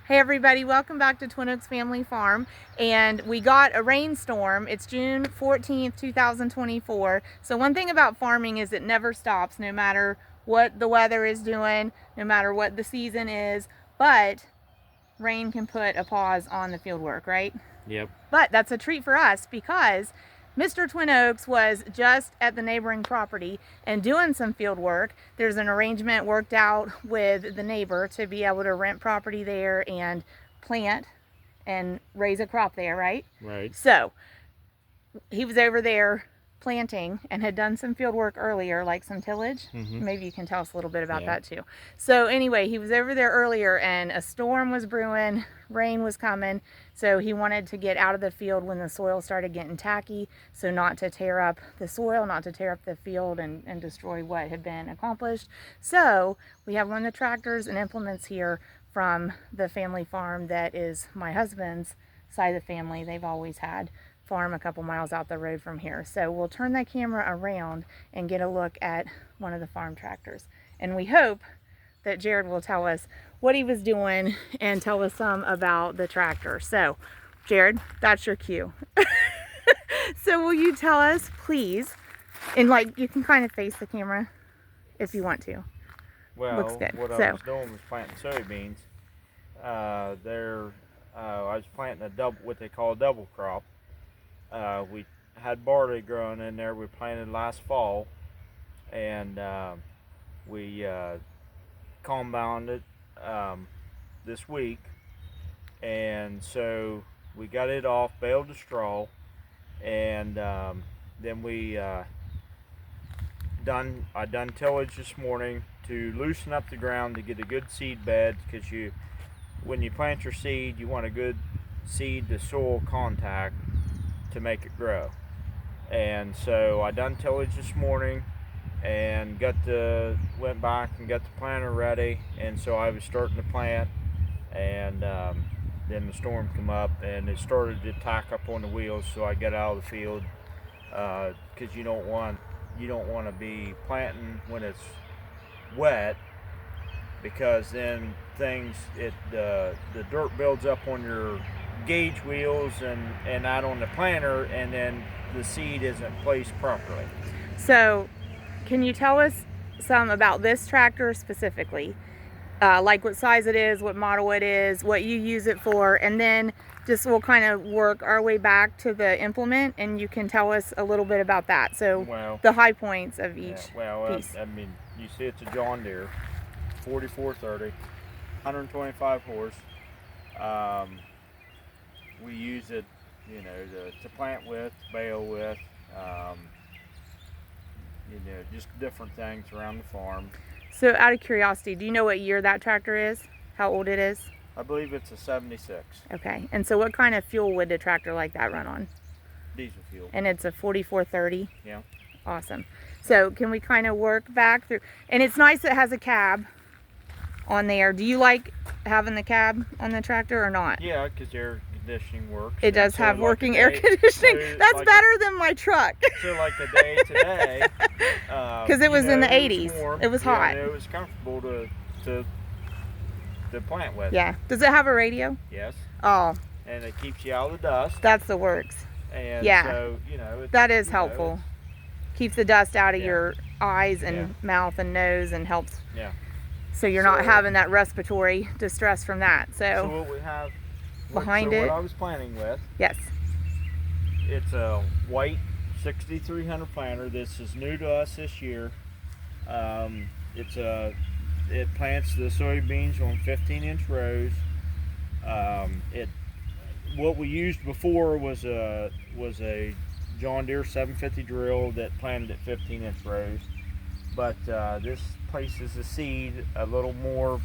Hey everybody, welcome back to Twin Oaks Family Farm. And we got a rainstorm. It's June 14th, 2024. So one thing about farming is it never stops, no matter what the weather is doing, no matter what the season is. But rain can put a pause on the field work, right? Yep. But that's a treat for us because Mr. Twin Oaks was just at the neighboring property and doing some field work. There's an arrangement worked out with the neighbor to be able to rent property there and plant and raise a crop there, right? Right. So he was over there planting and had done some field work earlier, like some tillage. Maybe you can tell us a little bit about that too. So anyway, he was over there earlier and a storm was brewing, rain was coming, so he wanted to get out of the field when the soil started getting tacky, so not to tear up the soil, not to tear up the field and destroy what had been accomplished. So we have one of the tractors and implements here from the family farm that is my husband's side of the family. They've always had farm a couple miles out the road from here. So we'll turn that camera around and get a look at one of the farm tractors. And we hope that Jared will tell us what he was doing and tell us some about the tractor. So Jared, that's your cue. So will you tell us, please, and like you can kind of face the camera if you want to. Well, looks good. what I was doing was planting soybeans. I was planting what they call a double crop. We had barley growing in there. We planted last fall, and we compounded this week, and so we got it off, baled the straw, and then I done tillage this morning to loosen up the ground to get a good seed bed, because when you plant your seed, you want a good seed to soil contact to make it grow. And so I done tillage this morning and went back and got the planter ready, and so I was starting to plant, and then the storm come up and it started to tack up on the wheels, so I got out of the field, because you don't want to be planting when it's wet, because then the dirt builds up on your gauge wheels and out on the planter, and then the seed isn't placed properly. So can you tell us some about this tractor specifically, like what size it is, what model it is, what you use it for, and then just we'll kind of work our way back to the implement and you can tell us a little bit about that. So the high points of each piece. I mean, you see it's a John Deere 4430, 125 horse. We use it, to plant with, bale with, just different things around the farm. So out of curiosity, do you know what year that tractor is? How old it is? I believe it's a 76. Okay, and so what kind of fuel would a tractor like that run on? Diesel fuel. And it's a 4430? Yeah. Awesome. So can we kind of work back through, and it's nice it has a cab on there. Do you like having the cab on the tractor or not? Yeah, because air conditioning works. It does have working air conditioning. That's better than my truck. So like the day today, because it was in the 80s. It was hot. It was comfortable to plant with. Yeah. Does it have a radio? Yes. Oh. And it keeps you out of the dust. That's the works. And yeah. So, that is helpful. Keeps the dust out of your eyes and mouth and nose and helps. Yeah. So you're not having that respiratory distress from that. So what we have behind what I was planting with. Yes. It's a white 6300 planter. This is new to us this year. It plants the soybeans on 15-inch rows. What we used before was a John Deere 750 drill that planted at 15-inch rows, but this places the seed a little more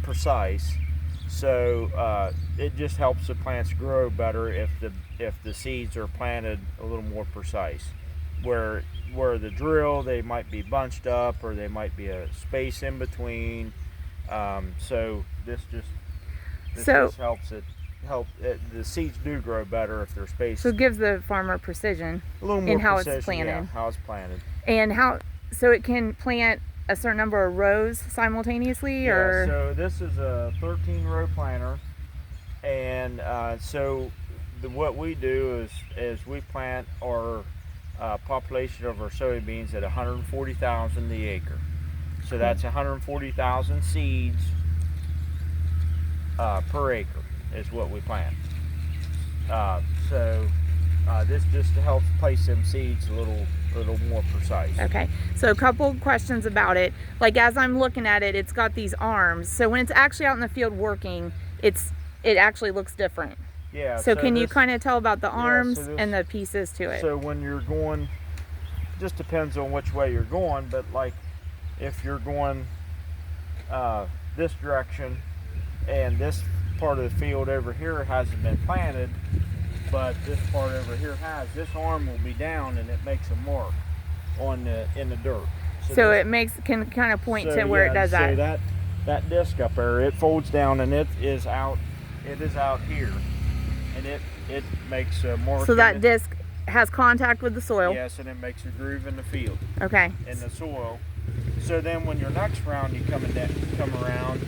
precise. So it just helps the plants grow better if the seeds are planted a little more precise. Where the drill, they might be bunched up, or they might be a space in between. So this just helps it. The seeds do grow better if they're spaced. So it gives the farmer precision a little more in how precision, it's planted. Yeah, how it's planted. And so it can plant a certain number of rows simultaneously, Yeah, or? so this is a 13-row planter, and what we do is we plant our population of our soybeans at 140,000 the acre. So that's 140,000 seeds per acre is what we plant. This just helps place them seeds a little more precise. Okay, so a couple questions about it. Like, as I'm looking at it, it's got these arms. So when it's actually out in the field working, it actually looks different. Yeah. So can you kind of tell about the arms and the pieces to it? So when you're going, just depends on which way you're going, but like if you're going this direction and this part of the field over here hasn't been planted, but this part over here has, this arm will be down and it makes a mark in the dirt. So it can kind of point to where it does that. So that disc up there, it folds down and it is out here, and it makes a mark. So that disc has contact with the soil. Yes, and it makes a groove in the field. Okay. In the soil. So then when your next round you come around.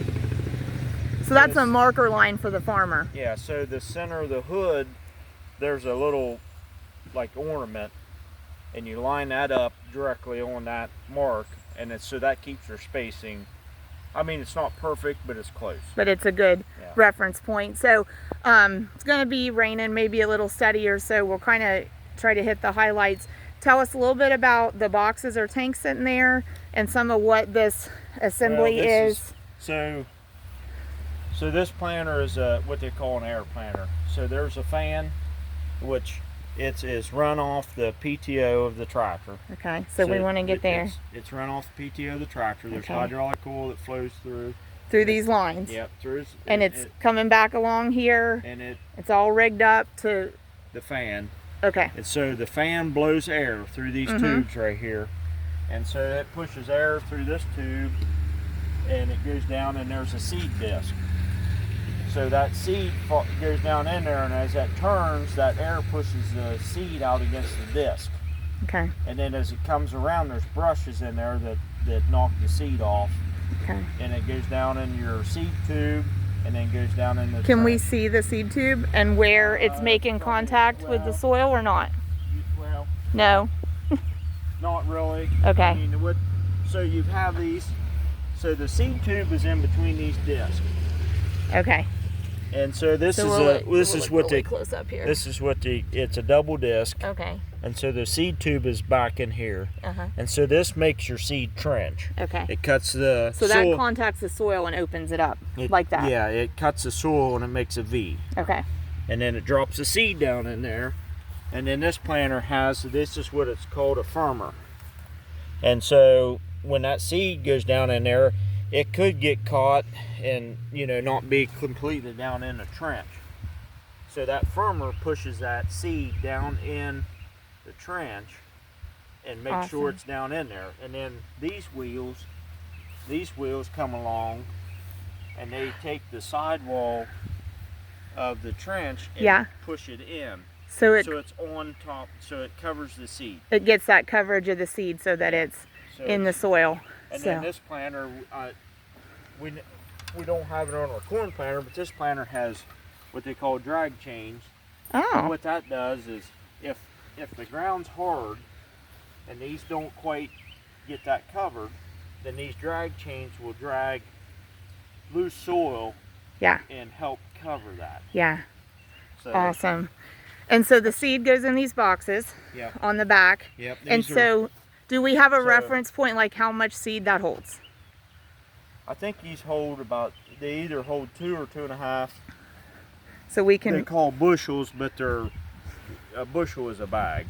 So that's a marker line for the farmer. Yeah, so the center of the hood, there's a little like ornament, and you line that up directly on that mark, and so that keeps your spacing. I mean, it's not perfect, but it's close. But it's a good reference point. So it's going to be raining, maybe a little steadier, so we'll kind of try to hit the highlights. Tell us a little bit about the boxes or tanks sitting there and some of what this assembly is. So this planter is what they call an air planter. So there's a fan, which is run off the PTO of the tractor. Okay, so we want to get there. It's run off the PTO of the tractor. There's hydraulic oil that flows through these lines. Yep, and it's coming back along here. And it's all rigged up to the fan. Okay. And so the fan blows air through these tubes right here, and so it pushes air through this tube, and it goes down, and there's a seed disc. So that seed goes down in there, and as that turns, that air pushes the seed out against the disc. Okay. And then as it comes around, there's brushes in there that knock the seed off. Okay. And it goes down in your seed tube, and then goes down in the Can we see the seed tube and where it's making contact with the soil or not? Well, no. Not really. Okay. I mean, so you have these. So the seed tube is in between these discs. Okay. And so it's a double disc. Okay. And so the seed tube is back in here. And so this makes your seed trench. Okay. It cuts the soil. That contacts the soil and opens it up like that. Yeah, it cuts the soil and it makes a V. Okay. And then it drops the seed down in there. And then this planter this is what it's called, a firmer. And so when that seed goes down in there, it could get caught and not be completely down in the trench. So that firmer pushes that seed down in the trench and makes sure it's down in there. And then these wheels come along and they take the sidewall of the trench and push it in. So it's on top, so it covers the seed. It gets that coverage of the seed so that it's in the soil. And then this planter, we don't have it on our corn planter, but this planter has what they call drag chains. Oh. And what that does is, if the ground's hard and these don't quite get that covered, then these drag chains will drag loose soil and help cover that. Yeah. So, awesome. And so the seed goes in these boxes on the back. Yep. And so do we have a reference point, like how much seed that holds? I think these they either hold 2 or 2.5. So we can... They're called bushels, but a bushel is a bag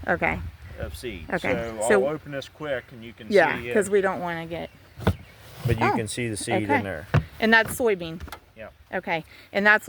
of seed. Okay. So I'll open this quick and you can see it. Yeah, because we don't want to get... But you can see the seed in there. And that's soybean? Yeah. Okay. And that's